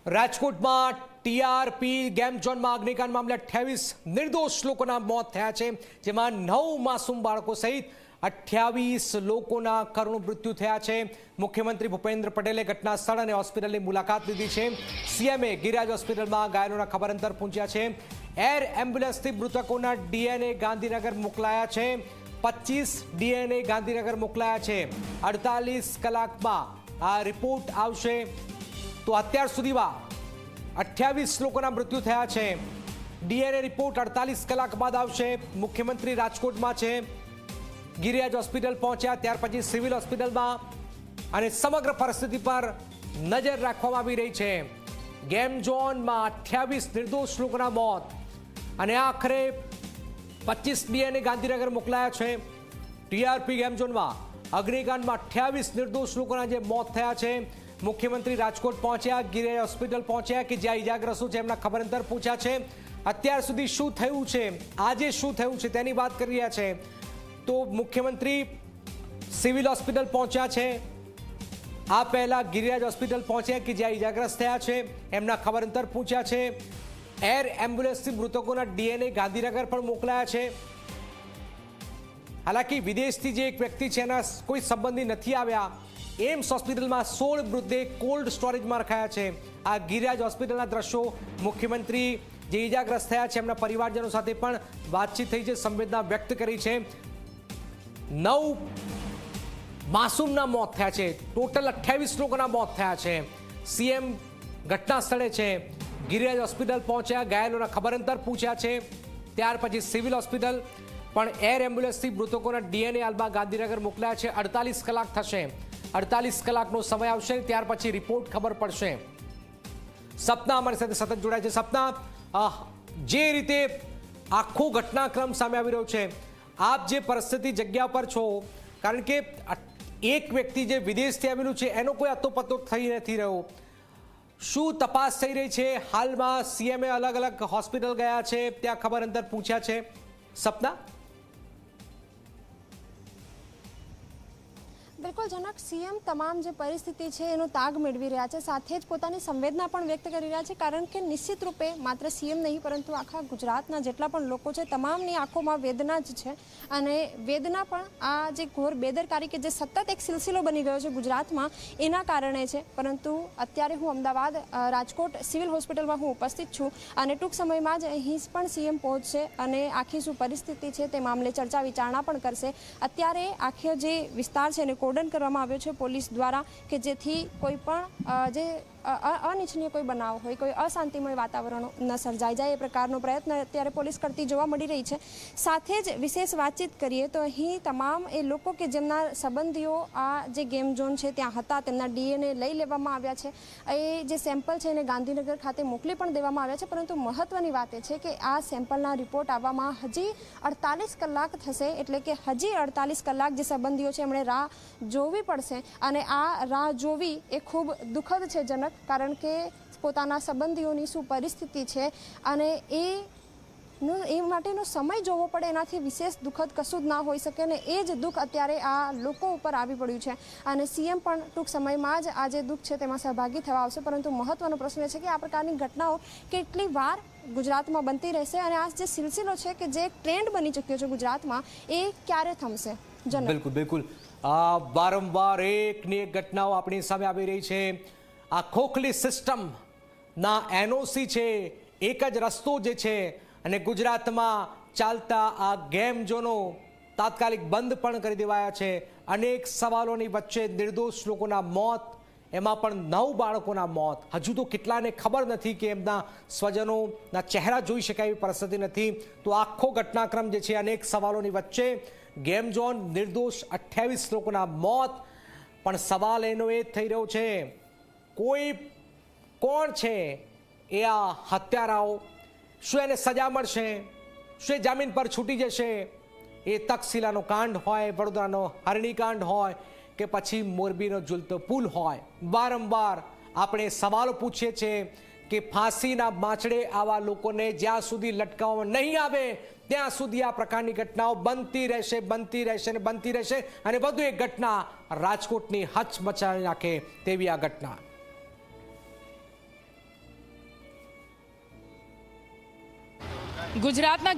રાજકોટમાં TRP game ઝોનમાં અગ્નિકાંડ મામલે 28 નિર્દોષ લોકોના મોત થયા છે, જેમાં 9 માસૂમ બાળકો સહિત 28 લોકોના કરુણ મૃત્યુ થયા છે। મુખ્યમંત્રી ભૂપેન્દ્ર પટેલે ઘટના સ્થળ અને હોસ્પિટલની મુલાકાત લીધી છે। સીએમએ ગિરિરાજ હોસ્પિટલમાં ઘાયલોના ખબર અંતર પહોંચ્યા છે। એર એમ્બ્યુલન્સથી મૃતકોના ડીએનએ ગાંધીનગર મોકલાયા છે। 25 ડીએનએ ગાંધીનગર મોકલાયા છે। 48 કલાકમાં આ રિપોર્ટ આવશે। તો અત્યાર સુધીમાં 28 લોકોના મૃત્યુ થયા છે। ડીએનએ રિપોર્ટ 48 કલાક બાદ આવશે। મુખ્યમંત્રી રાજકોટમાં છે, ગિરિરાજ હોસ્પિટલ પહોંચ્યા, ત્યાર પછી સિવિલ હોસ્પિટલમાં અને સમગ્ર પરિસ્થિતિ પર નજર રાખવામાં આવી રહી છે। ગેમ ઝોનમાં 28 નિર્દોષ લોકોના મોત અને આખરે 25 ડીએનએ ગાંધીનગર મોકલાયા છે। ટીઆરપી ગેમ ઝોનમાં અગ્નિકાંડમાં 28 નિર્દોષ લોકોના જે મોત થયા છે। મુખ્યમંત્રી રાજકોટ પહોંચ્યા, ગિરિરાજ હોસ્પિટલ પહોંચ્યા કે જ્યાં ઇજાગ્રસ્તો છે એમના ખબર અંતર પૂછ્યા છે। અત્યાર સુધી શું થયું છે, આજે શું થયું છે તેની વાત કરી રહ્યા છે। તો મુખ્યમંત્રી સિવિલ હોસ્પિટલ પહોંચ્યા છે, આ પહેલા ગિરિરાજ હોસ્પિટલ પહોંચ્યા કે જ્યાં ઇજાગ્રસ્ત થયા છે એમના ખબર અંતર પૂછ્યા છે। એર એમ્બ્યુલન્સથી મૃતકોના ડીએનએ ગાંધીનગર પણ મોકલાયા છે। હાલાકી વિદેશથી જે એક વ્યક્તિ છે એના કોઈ સંબંધી નથી આવ્યા। એમ્સ હોસ્પિટલમાં 16 મૃતદેહ કોલ્ડ સ્ટોરેજમાં રખાયા છે। આ ગિરિરાજ હોસ્પિટલના દ્રશ્યો, મુખ્યમંત્રી જે ઇજાગ્રસ્ત થયા છે એમના પરિવારજનો સાથે પણ વાતચીત થઈ છે, સંવેદના વ્યક્ત કરી છે। 9 માસૂમના મોત થયા છે, ટોટલ 28 લોકોના મોત થયા છે। સીએમ ઘટના સ્થળે છે, ગિરિરાજ હોસ્પિટલ પહોંચ્યા, ઘાયલોના ખબર અંતર પૂછ્યા છે, ત્યાર પછી સિવિલ હોસ્પિટલ પણ એર એમ્બ્યુલન્સથી મૃતકોના ડીએનએ હાલમાં ગાંધીનગર મોકલાયા છે। 48 કલાક થશે, 48 કલાકનો સમય આવશે, ત્યાર પછી રિપોર્ટ ખબર પડશે। સપના અમારી સાથે સતત જોડાય છે। સપના, જે રીતે આખો ઘટનાક્રમ સામે આવી રહ્યો છે, આપ જે પરિસ્થિતિ જગ્યા પર છો, કારણ કે એક વ્યક્તિ જે વિદેશથી આવેલું છે એનો કોઈ અતોપતો થઈ નથી રહ્યો, શું તપાસ થઈ રહી છે હાલમાં? સીએમએ અલગ અલગ હોસ્પિટલ ગયા છે, ત્યાં ખબર અંતર પૂછ્યા છે। સપના, બિલકુલ જનક, સીએમ તમામ જે પરિસ્થિતિ છે એનો તાગ મેળવી રહ્યા છે, સાથે જ પોતાની સંવેદના પણ વ્યક્ત કરી રહ્યા છે, કારણ કે નિશ્ચિત રૂપે માત્ર સીએમ નહીં પરંતુ આખા ગુજરાતના જેટલા પણ લોકો છે તમામની આંખોમાં વેદના જ છે। અને વેદના પણ આ જે ઘોર બેદરકારી કે જે સતત એક સિલસિલો બની ગયો છે ગુજરાતમાં એના કારણે છે। પરંતુ અત્યારે હું અમદાવાદ રાજકોટ સિવિલ હોસ્પિટલમાં હું ઉપસ્થિત છું અને ટૂંક સમયમાં જ અહીં પણ સીએમ પહોંચશે અને આખી શું પરિસ્થિતિ છે તે મામલે ચર્ચા વિચારણા પણ કરશે। અત્યારે આખો જે વિસ્તાર છે એને કોર્ડન કરવામાં આવ્યો છે પોલીસ દ્વારા, કે જેથી કોઈ પણ જે અનિચ્છનીય કોઈ બનાવ હોય, કોઈ અશાંતિમય વાતાવરણ ન સર્જાઈ જાય એ પ્રકારનો પ્રયત્ન અત્યારે પોલીસ કરતી જોવા મળી રહી છે। સાથે જ વિશેષ વાતચીત કરીએ તો અહીં તમામ એ લોકો કે જેમના સંબંધીઓ આ જે ગેમ ઝોન છે ત્યાં હતા, તેમના ડીએનએ લઈ લેવામાં આવ્યા છે। એ જે સેમ્પલ છે એને ગાંધીનગર ખાતે મોકલી પણ દેવામાં આવ્યા છે, પરંતુ મહત્વની વાત એ છે કે આ સેમ્પલના રિપોર્ટ આવવામાં હજી 48 કલાક થશે, એટલે કે હજી 48 કલાક જે સંબંધીઓ છે એમણે રાહ જોવી પડશે। અને આ રાહ જોવી એ ખૂબ દુઃખદ છે જનક, કારણ કે પોતાના સંબંધીઓની શું પરિસ્થિતિ છે અને એ માટેનો સમય જોવો પડે, એનાથી વિશેષ દુઃખદ કશું જ ના હોઈ શકે ને એ જ દુઃખ અત્યારે આ લોકો ઉપર આવી પડ્યું છે। અને સીએમ પણ ટૂંક સમયમાં જ આ જે દુઃખ છે તેમાં સહભાગી થવા આવશે, પરંતુ મહત્વનો પ્રશ્ન એ છે કે આ પ્રકારની ઘટનાઓ કેટલી વાર ગુજરાતમાં બનતી રહેશે અને આ જે સિલસિલો છે કે જે ટ્રેન્ડ બની ચૂક્યો છે ગુજરાતમાં એ ક્યારે થમશે? બિલકુલ બિલકુલ, વારંવાર એકની એક ઘટનાઓ આપણી સામે આવી રહી છે। આ ખોખલી સિસ્ટમના એનઓસી છે, એક જ રસ્તો જે છે, અને ગુજરાતમાં ચાલતા આ ગેમ ઝોનો તાત્કાલિક બંધ પણ કરી દેવાયા છે। અનેક સવાલોની વચ્ચે નિર્દોષ લોકોના મોત, એમાં પણ 9 બાળકોના મોત। હજુ તો કેટલાને ખબર નથી કે એમના સ્વજનોના ચહેરા જોઈ શકાય એવી પરિસ્થિતિ નથી। તો આખો ઘટનાક્રમ જે છે, અનેક સવાલોની વચ્ચે ગેમ ઝોન, નિર્દોષ 28 લોકોના મોત, પણ સવાલ એનો એ થઈ રહ્યો છે, કોણ છે એ આ હત્યારાઓ? શું એને સજા મળશે? શું એ જામીન પર છૂટી જશે? એ તક્ષશિલાનો કાંડ હોય, વડોદરાનો હરણીકાંડ હોય કે પછી મોરબીનો ઝૂલતો પુલ હોય, વારંવાર આપણે સવાલો પૂછીએ છીએ કે ફાંસીના માંચડે આવા લોકોને જ્યાં સુધી લટકાવવામાં નહીં આવે ત્યાં સુધી આ પ્રકારની ઘટનાઓ બનતી રહેશે અને બનતી રહેશે। અને વધુ એક ઘટના રાજકોટની હચમચાવી નાખે તેવી આ ઘટના। ગુજરાતના